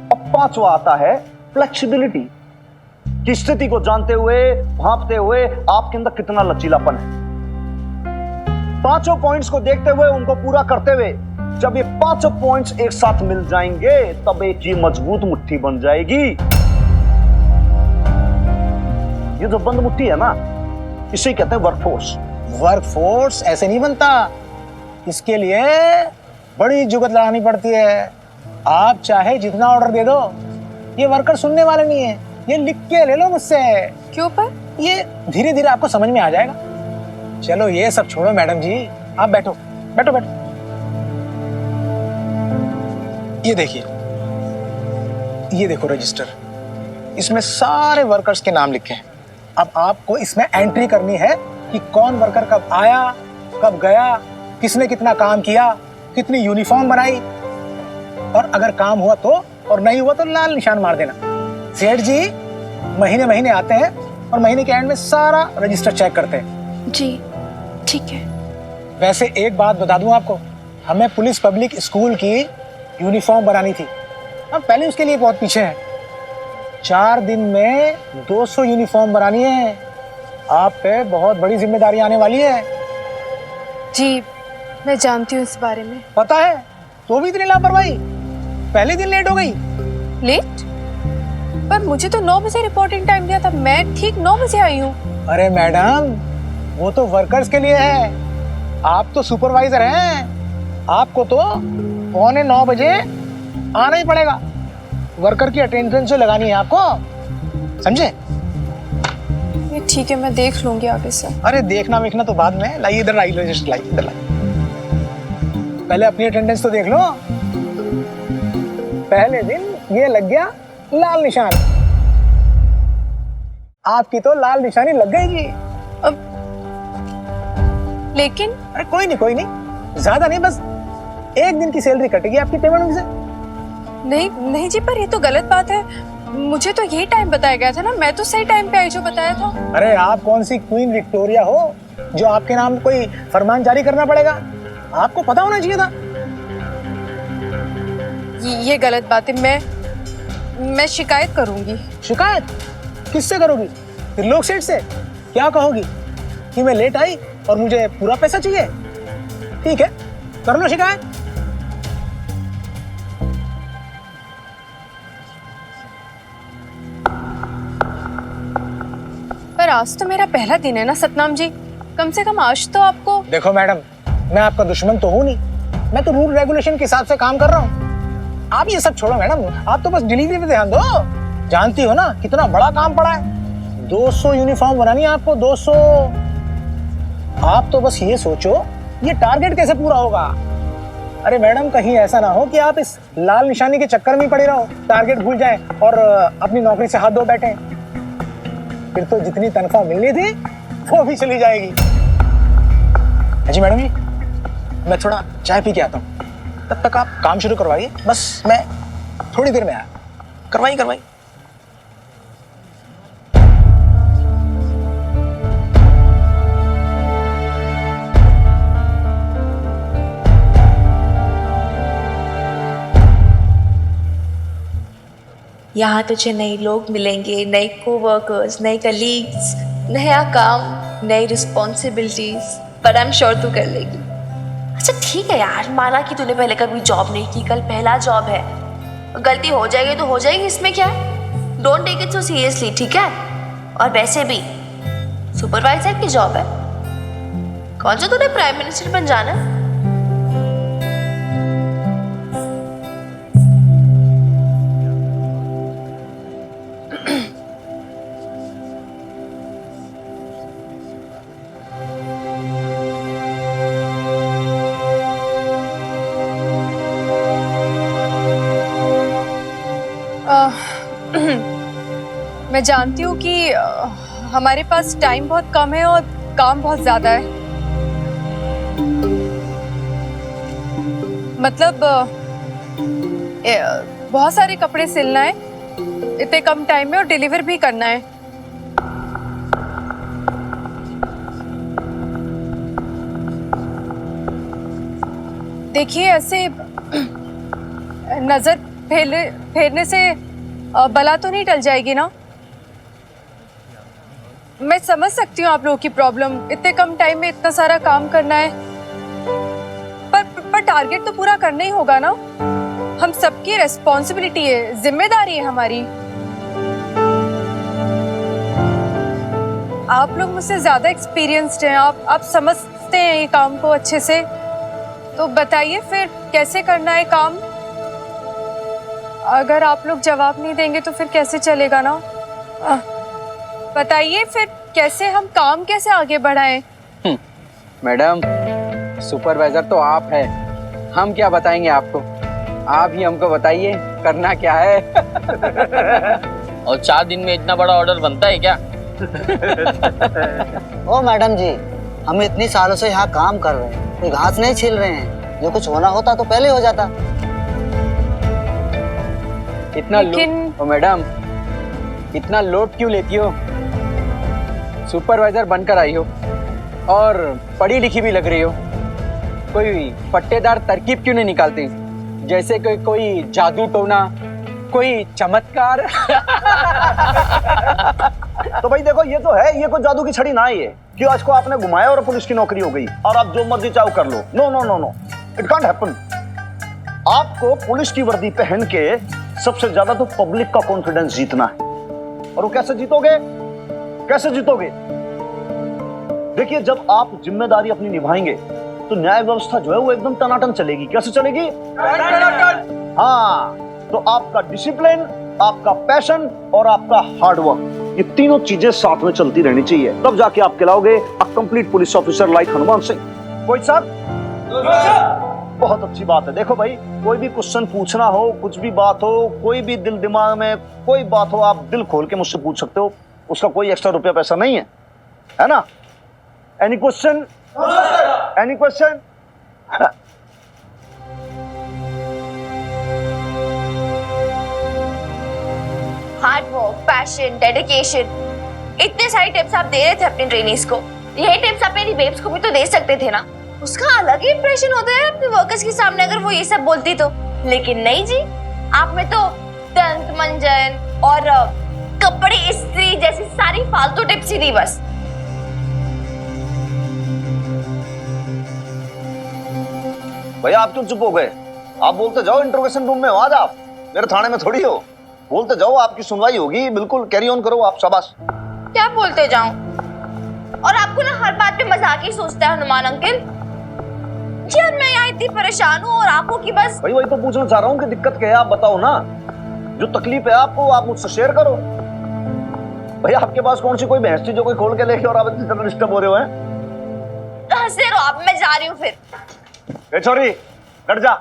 Speaker 1: अब पांचवा आता है फ्लेक्सिबिलिटी, की स्थिति को जानते हुए, भांपते हुए आपके अंदर कितना लचीलापन है। पांचों पॉइंट्स को देखते हुए, उनको पूरा करते हुए, जब ये पांचों पॉइंट्स एक साथ मिल जाएंगे तब एक ये मजबूत मुट्ठी बन जाएगी। ये जो बंद मुट्ठी है ना, इसे कहते हैं वर्कफोर्स।
Speaker 11: वर्कफोर्स ऐसे नहीं बनता, इसके लिए बड़ी जुगत लगानी पड़ती है। आप चाहे जितना ऑर्डर दे दो, ये वर्कर सुनने वाले नहीं है, ये लिख के ले लो मुझसे।
Speaker 3: क्यों पर?
Speaker 11: ये धीरे धीरे आपको समझ में आ जाएगा। चलो ये सब छोड़ो मैडम जी, आप बैठो बैठो बैठो। ये देखिए, ये देखो रजिस्टर, इसमें सारे वर्कर्स के नाम लिखे हैं। अब आपको इसमें एंट्री करनी है कि कौन वर्कर कब आया, कब गया, किसने कितना काम किया, कितनी यूनिफॉर्म बनाई, और अगर काम हुआ तो, और नहीं हुआ तो लाल निशान मार देना। सेठ जी महीने महीने आते हैं और महीने के एंड में सारा रजिस्टर चेक करते हैं।
Speaker 3: जी ठीक है।
Speaker 11: वैसे एक बात बता दूं आपको, हमें पुलिस पब्लिक स्कूल की यूनिफॉर्म बनानी थी, हम पहले उसके लिए बहुत पीछे हैं। 4 दिन में 200 यूनिफॉर्म बनानी है। आप पे बहुत बड़ी जिम्मेदारी आने वाली है।
Speaker 3: जी मैं जानती हूँ इस बारे में।
Speaker 11: पता है, तो भी इतनी लापरवाही, पहले दिन लेट हो गई।
Speaker 3: लेट? पर मुझे तो 9 बजे रिपोर्टिंग टाइम दिया था, मैं ठीक 9 बजे आई हूँ।
Speaker 11: अरे मैडम, वो तो वर्कर्स के लिए है, आप तो सुपरवाइजर हैं, आपको तो 8:45 बजे आना ही पड़ेगा। वर्कर की अटेंडेंस जो लगानी है आपको, समझे?
Speaker 3: ये ठीक है, मैं देख लूंगी आगे से।
Speaker 11: अरे देखना वेखना तो बाद में, लाइए इधर लाइए, रजिस्टर लाइए, इधर लाइए। पहले अपनी अटेंडेंस तो देख लो। पहले दिन ये लग गया लाल निशान, आपकी तो लाल निशानी लग गई जी।
Speaker 3: अब लेकिन
Speaker 11: अरे कोई नहीं, ज्यादा नहीं, बस 1 दिन की सैलरी कटेगी आपकी पेमेंट में से।
Speaker 3: नहीं नहीं जी, पर ये तो गलत बात है, मुझे तो यही टाइम बताया गया था ना, मैं तो सही टाइम पे आई जो बताया था।
Speaker 11: अरे आप कौन सी क्वीन विक्टोरिया हो जो आपके नाम कोई फरमान जारी करना पड़ेगा, आपको पता होना चाहिए था।
Speaker 3: ये गलत बात है, मैं शिकायत करूंगी।
Speaker 11: शिकायत किससे करोगी? त्रिलोक सेठ से? क्या कहोगी कि मैं लेट आई और मुझे पूरा पैसा चाहिए? ठीक है, कर लो शिकायत।
Speaker 3: पर आज तो मेरा पहला दिन है ना सतनाम जी, कम से कम आज तो आपको।
Speaker 11: देखो मैडम, मैं आपका दुश्मन तो हूं नहीं, मैं तो रूल रेगुलेशन के हिसाब से काम कर रहा हूँ। आप ये सब छोड़ो मैडम, आप तो बस डिलीवरी पे ध्यान दो। जानती हो ना कितना बड़ा काम पड़ा है, 200 यूनिफॉर्म बनानी है आपको, 200। आप तो बस ये सोचो ये टारगेट कैसे पूरा होगा। अरे मैडम, कहीं ऐसा ना हो कि आप इस लाल निशानी के चक्कर में ही पड़े रहो, टारगेट भूल जाएं और अपनी नौकरी से हाथ धो बैठे, फिर तो जितनी तनख्वाह मिलनी थी वो भी चली जाएगी। जी मैडम जी, मैं थोड़ा चाय पी के आता हूँ, तब तक आप काम शुरू करवाइए, बस मैं थोड़ी देर में आया। करवाइए।
Speaker 2: यहाँ तुझे नए लोग मिलेंगे, नए कोवर्कर्स, नए कलीग्स, नया काम, नई रिस्पॉन्सिबिलिटीज, पर आई एम श्योर तू कर लेगी। अच्छा ठीक है यार, माना कि तूने पहले कभी जॉब नहीं की, कल पहला जॉब है, गलती हो जाएगी तो हो जाएगी, इसमें क्या है। Don't take it so seriously, ठीक है? और वैसे भी सुपरवाइजर की जॉब है, कौन सा तूने प्राइम मिनिस्टर बन जाना है?
Speaker 3: मैं जानती हूँ कि हमारे पास टाइम बहुत कम है और काम बहुत ज़्यादा है। मतलब बहुत सारे कपड़े सिलना है इतने कम टाइम में और डिलीवर भी करना है। देखिए ऐसे नजर फेरने से बला तो नहीं टल जाएगी ना? मैं समझ सकती हूँ आप लोगों की प्रॉब्लम, इतने कम टाइम में इतना सारा काम करना है, पर टारगेट तो पूरा करना ही होगा ना। हम सबकी रिस्पॉन्सिबिलिटी है, जिम्मेदारी है हमारी। आप लोग मुझसे ज्यादा एक्सपीरियंस्ड हैं, आप समझते हैं ये काम को अच्छे से, तो बताइए फिर कैसे करना है काम। अगर आप लोग जवाब नहीं देंगे तो फिर कैसे चलेगा ना? बताइए फिर कैसे हम काम कैसे आगे बढ़ाएं?
Speaker 12: मैडम, सुपरवाइजर तो आप है, हम क्या बताएंगे आपको, आप ही हमको बताइए करना क्या है।
Speaker 13: और 4 दिन में इतना बड़ा ऑर्डर बनता है क्या?
Speaker 14: ओ मैडम जी, हम इतनी सालों से यहाँ काम कर रहे हैं, कोई घास नहीं छील रहे हैं। जो कुछ होना होता तो पहले हो जाता।
Speaker 12: इतना ओ मैडम, इतना लोड क्यों लेती हो? सुपरवाइजर बनकर आई हो और पढ़ी लिखी भी लग रही हो, कोई पट्टेदार तरकीब क्यों नहीं निकालती? जैसे कोई जादू टोना, कोई चमत्कार।
Speaker 1: तो भाई देखो, ये तो है, ये कोई जादू की छड़ी ना ही है कि आज को आपने घुमाया और पुलिस की नौकरी हो गई और आप जो मर्जी चाहो कर लो। No no no no, it can't happen. आपको पुलिस की वर्दी पहन के सबसे ज्यादा तो पब्लिक का कॉन्फिडेंस जीतना है। और वो कैसे जीतोगे? कैसे जीतोगे? देखिए, जब आप जिम्मेदारी अपनी निभाएंगे तो न्याय व्यवस्था जो है वो एकदम टनाटन चलेगी। कैसे चलेगी? हाँ, तो आपका डिसिप्लिन, आपका पैशन और आपका हार्डवर्क, ये तीनों चीजें साथ में चलती रहनी चाहिए, तब जाके आप कहलाओगे a complete police officer like Hanuman Singh. कोई साहब? बहुत अच्छी बात है। देखो भाई, कोई भी क्वेश्चन पूछना हो, कुछ भी बात हो, कोई भी दिल दिमाग में कोई बात हो, आप दिल खोल के मुझसे पूछ सकते हो, उसका कोई एक्स्ट्रा रुपया पैसा नहीं है ना? Any question? Any question?
Speaker 2: Hard work, passion, dedication, इतने सारी टिप्स आप दे रहे थे अपने ट्रेनीज को। यही टिप्स आप मेरी बेब्स को भी तो दे सकते थे ना। उसका अलग ही इंप्रेशन होता है अपने वर्कर्स के सामने अगर वो ये सब बोलती तो। लेकिन नहीं जी, आप में तो दंत मंजन और कपड़े इस्त्री जैसी सारी फालतू टिप्स ही दी बस।
Speaker 1: भैया आप क्यों चुप हो गए? आप बोलते जाओ, इंटरोगेशन रूम में हो आज आप, मेरे थाने में थोड़ी हो। बोलते जाओ, आपकी सुनवाई होगी। बिल्कुल कैरी ऑन करो आप, शाबाश।
Speaker 2: क्या बोलते जाऊं? और आपको ना हर बात पे मजाक ही सोचता है हनुमान अंकल जी। और मैं यहाँ इतनी परेशान हूँ और आपको की बस।
Speaker 1: भाई वही तो पूछना चाह रहा हूँ कि दिक्कत क्या है, आप बताओ ना। जो तकलीफ है आपको, आप मुझसे शेयर करो। भैया आपके पास कौन सी कोई भैंस थी जो कोई खोल के लेके और आप इतनी तरह डिस्टर्ब हो रहे हो?
Speaker 2: हंसते रहो आप, मैं जा रही हूँ फिर।
Speaker 1: छोरी हट जा।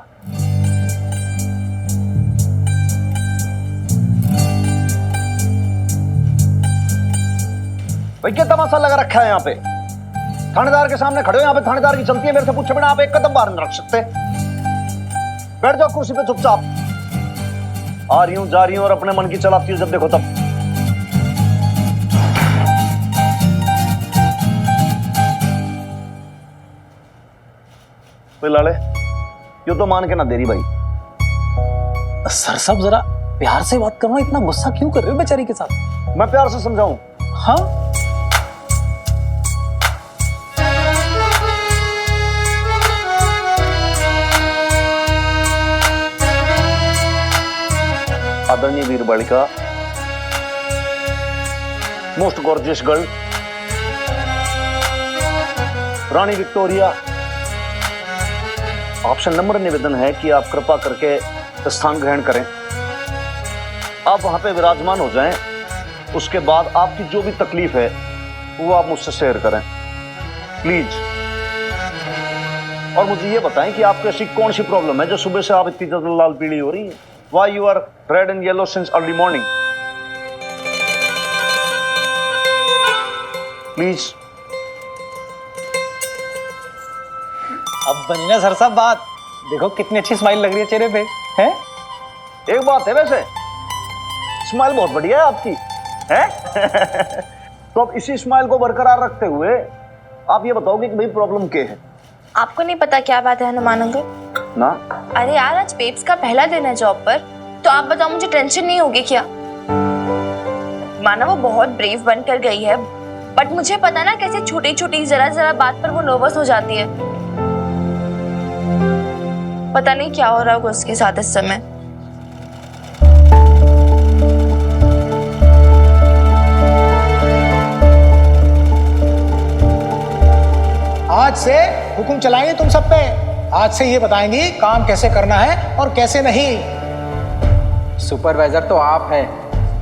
Speaker 1: भाई क्या तमाशा लगा रखा है यहाँ पे? थानेदार के सामने खड़े हो, यहाँ पे थानेदार की चलती है, मेरे से पूछे बिना आप एक कदम बाहर नहीं रख सकते। बैठ जाओ कुर्सी पे चुपचाप। आ रही हूँ, जा रही हूँ और अपने मन की चलाती हूँ जब देखो तब। लाले, यूं तो मान के ना दे रही भाई।
Speaker 11: सर साहब जरा प्यार से बात करो, इतना गुस्सा क्यों कर रहे हो बेचारी के साथ?
Speaker 1: मैं प्यार से समझाऊं?
Speaker 11: हाँ,
Speaker 1: आदरणीय वीर बालिका, मोस्ट गॉर्जियस गर्ल, रानी विक्टोरिया, आपसे नम्र निवेदन है कि आप कृपा करके स्थान ग्रहण करें। आप वहां पे विराजमान हो जाएं। उसके बाद आपकी जो भी तकलीफ है वो आप मुझसे शेयर करें प्लीज। और मुझे ये बताएं कि आपको ऐसी कौन सी प्रॉब्लम है जो सुबह से आप इतनी ज्यादा लाल पीली हो रही है? Why you are red and yellow since early morning? Please.
Speaker 11: अब बनी ना सर साहब बात। देखो कितनी अच्छी स्माइल लग रही है चेहरे पे, हैं?
Speaker 1: एक बात है वैसे, स्माइल बहुत बढ़िया है आपकी, है? तो अब इसी स्माइल को बरकरार रखते हुए आप ये बताओगे कि भाई प्रॉब्लम क्या है?
Speaker 2: आपको नहीं पता क्या बात है हनुमान अंकल?
Speaker 1: ना।
Speaker 2: अरे यार, आज बेब्स का पहला दिन है जॉब पर, तो आप बताओ मुझे टेंशन नहीं होगी क्या? माना वो बहुत ब्रेव बनकर गई है, बट मुझे पता ना कैसे छोटी छोटी जरा जरा बात पर वो नर्वस हो जाती है। पता नहीं क्या हो रहा होगा उसके साथ इस समय।
Speaker 11: आज से हुक्म चलाएंगे तुम सब पे। आज से ये बताएंगी काम कैसे करना है और कैसे नहीं।
Speaker 12: सुपरवाइजर तो आप है,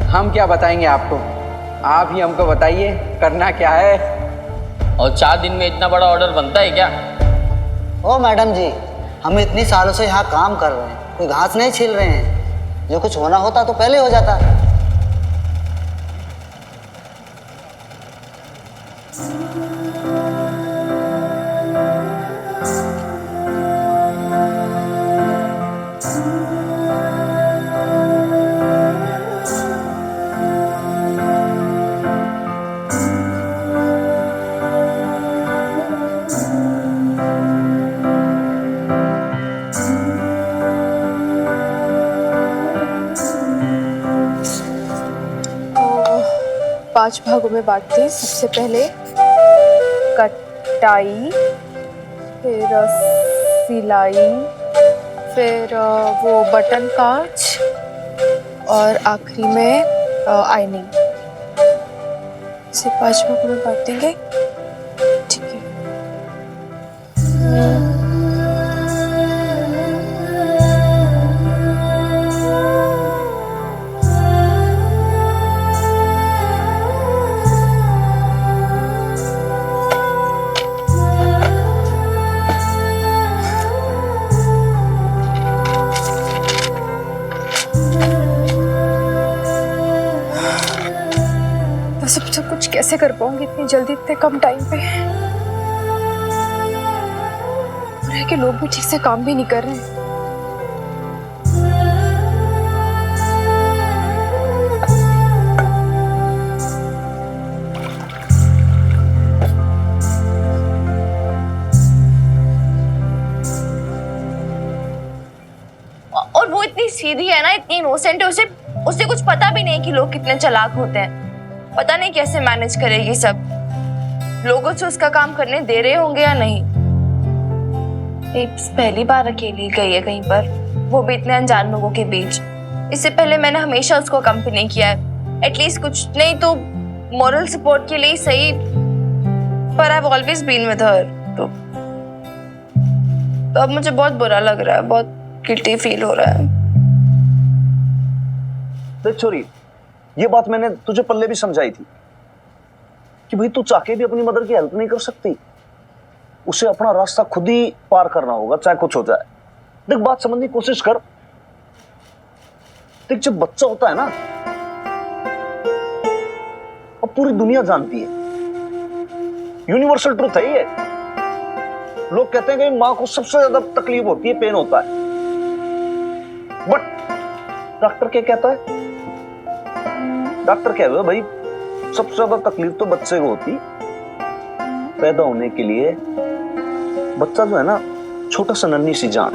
Speaker 12: हम क्या बताएंगे आपको? आप ही हमको बताइए करना क्या है।
Speaker 13: और 4 दिन में इतना बड़ा ऑर्डर बनता है क्या?
Speaker 14: ओ मैडम जी, हम इतनी सालों से यहाँ काम कर रहे हैं, कोई घास नहीं छील रहे हैं। जो कुछ होना होता तो पहले हो जाता।
Speaker 3: तो 5 भागों में बांटते हैं। सबसे पहले कटाई, फिर सिलाई, फिर वो बटन काज, और आखिरी में आइनिंग। इसे 5 भागों में बांटेंगे। ठीक है। सब कुछ कैसे कर पाऊंगी इतनी जल्दी, इतने कम टाइम पे? रह के लोग भी ठीक से काम भी नहीं कर रहे हैं।
Speaker 2: और वो इतनी सीधी है ना, इतनी इनोसेंट है, उसे कुछ पता भी नहीं कि लोग कितने चालाक होते हैं। पता नहीं कैसे मैनेज करेगी सब। लोगों से उसका काम करने दे रहे होंगे या नहीं। बेब्स पहली बार अकेली गई है कहीं पर, वो भी इतने अनजान लोगों के बीच। इससे पहले मैंने हमेशा उसको अकम्पनी किया है, एटलीस्ट कुछ नहीं तो मॉरल सपोर्ट के लिए सही, पर I have always been with her. तो अब मुझे बहुत बुरा लग रहा है, बहुत गिल्टी फील हो रहा है।
Speaker 1: देख छोरी, ये बात मैंने तुझे पल्ले भी समझाई थी कि भाई तू चाके भी अपनी मदर की हेल्प नहीं कर सकती। उसे अपना रास्ता खुद ही पार करना होगा, चाहे कुछ हो जाए। देख, बात समझने की कोशिश कर। देख, जब बच्चा होता है ना, अब पूरी दुनिया जानती है, यूनिवर्सल ट्रूथ है ये। लोग कहते हैं कि मां को सबसे ज्यादा तकलीफ होती है, पेन होता है, बट डॉक्टर क्या कहता है? डॉक्टर कह रहे हो भाई सबसे ज्यादा तकलीफ तो बच्चे को होती। पैदा होने के लिए बच्चा जो है ना, छोटा सा नन्ही सी जान,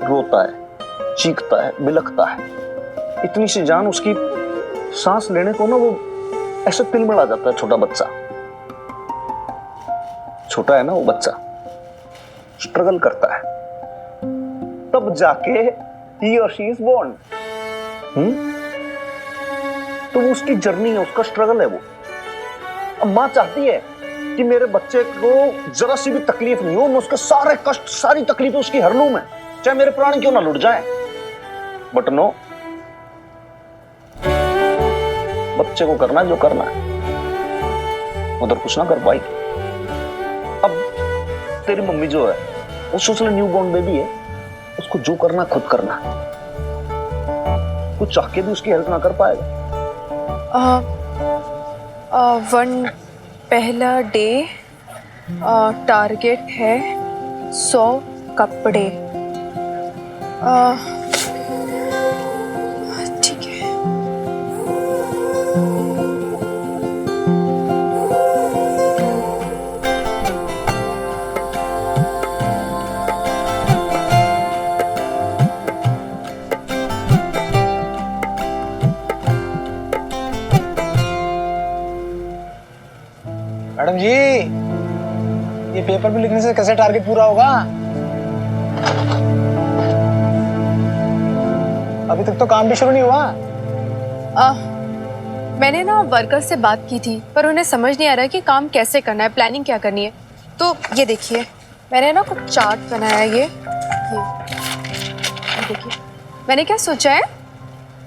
Speaker 1: रोता है, चीखता है, बिलखता है। इतनी सी जान, उसकी सांस लेने को ना वो ऐसे तिलमिला जाता है। छोटा बच्चा, छोटा है ना वो बच्चा, स्ट्रगल करता है, तब जाके he or she is born। तो वो उसकी जर्नी है, उसका स्ट्रगल है वो। अब मां चाहती है कि मेरे बच्चे को जरा सी भी तकलीफ नहीं हो, मैं उसके सारे कष्ट, सारी तकलीफें उसकी हर लूं मैं, चाहे मेरे प्राण क्यों ना लुट जाए। बट नो, बच्चे को करना जो करना है, उधर कुछ ना कर पाई। अब तेरी मम्मी जो है, वो सोच ले न्यू बॉर्न बेबी है, उसको जो करना खुद करना, कुछ चाह के भी उसकी हेल्प ना कर पाएगा।
Speaker 3: वन पहला डे, टारगेट है 100 कपड़े। ठीक है।
Speaker 11: मैडम जी, ये पेपर भी लिखने से कैसे टारगेट पूरा होगा? अभी तक तो काम भी शुरू नहीं हुआ।
Speaker 3: मैंने ना वर्कर से बात की थी, पर उन्हें समझ नहीं आ रहा है कि काम कैसे करना है, प्लानिंग क्या करनी है। तो ये देखिए, मैंने ना कुछ चार्ट बनाया है। ये देखिए, मैंने क्या सोचा है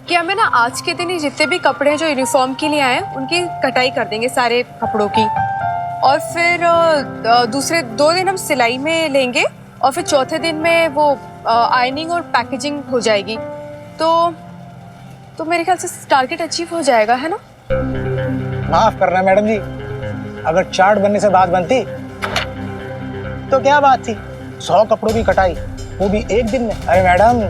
Speaker 3: कि हमें ना आज के दिन ही जितने भी कपड़े जो यूनिफॉर्म के लिए आए उनकी कटाई कर देंगे, सारे कपड़ों की। और फिर दूसरे 2 दिन हम सिलाई में लेंगे और फिर चौथे दिन में वो आयनिंग और पैकेजिंग हो जाएगी। तो मेरे ख्याल से टारगेट अचीव हो जाएगा, है ना?
Speaker 11: माफ करना मैडम जी, अगर चार्ट बनने से बात बनती तो क्या बात थी, 100 कपड़ों की कटाई, वो भी एक दिन में। अरे मैडम,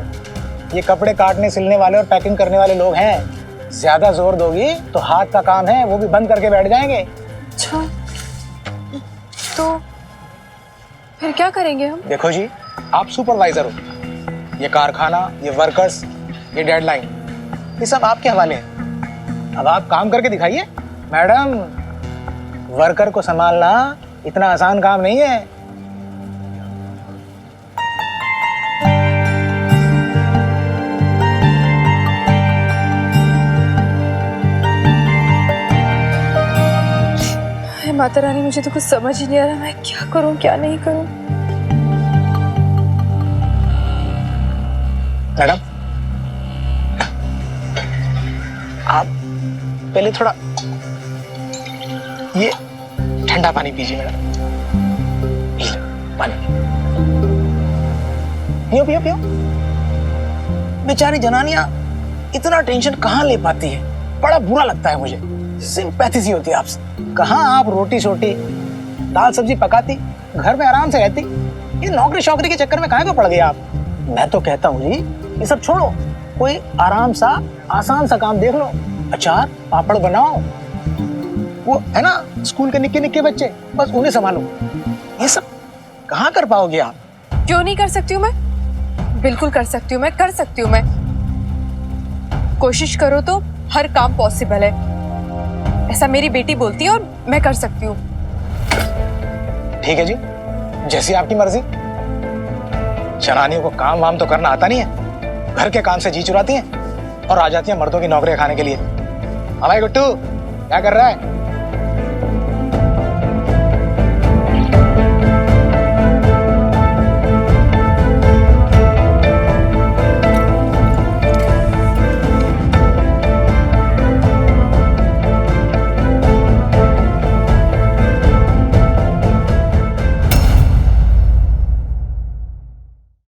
Speaker 11: ये कपड़े काटने सिलने वाले और पैकिंग करने वाले लोग हैं, ज्यादा जोर दोगी तो हाथ का काम है वो भी बंद करके बैठ जाएंगे।
Speaker 3: अच्छा, तो फिर क्या करेंगे हम?
Speaker 11: देखो जी, आप सुपरवाइजर हो, ये कारखाना, ये वर्कर्स, ये डेडलाइन, ये सब आपके हवाले है। अब आप काम करके दिखाइए। मैडम, वर्कर को संभालना इतना आसान काम नहीं है।
Speaker 3: माता रानी, मुझे तो कुछ समझ ही नहीं आ रहा, मैं क्या करूं क्या नहीं करूं।
Speaker 11: मैडम, आप पहले थोड़ा ये ठंडा पानी पीजिए मैडम। पानी पियो पियो पियो। बेचारी जनानियां इतना टेंशन कहाँ ले पाती है, बड़ा बुरा लगता है मुझे। सिंपैथी सी होती है आपसे। कहाँ आप रोटी शोटी दाल सब्जी पकाती, घर में आराम से रहती, ये नौकरी शौकरी के चक्कर में कहाँ पे पड़ गए आप? मैं तो कहता हूँ जी, ये सब छोड़ो, कोई आराम सा आसान सा काम देख लो। अचार पापड़ बनाओ, वो है ना स्कूल के निक्के निक्के बच्चे, बस उन्हें संभालो। ये सब कहाँ कर पाओगे आप?
Speaker 3: क्यों नहीं कर सकती हूँ मैं? बिल्कुल कर सकती हूँ मैं, कर सकती हूँ मैं। कोशिश करो तो हर काम पॉसिबल है, ऐसा मेरी बेटी बोलती है और मैं कर सकती हूँ।
Speaker 11: ठीक है जी, जैसी आपकी मर्जी। जनानियों को काम वाम तो करना आता नहीं है, घर के काम से जी चुराती हैं और आ जाती हैं मर्दों की नौकरी खाने के लिए। हमारे गुट्टू क्या कर रहा है?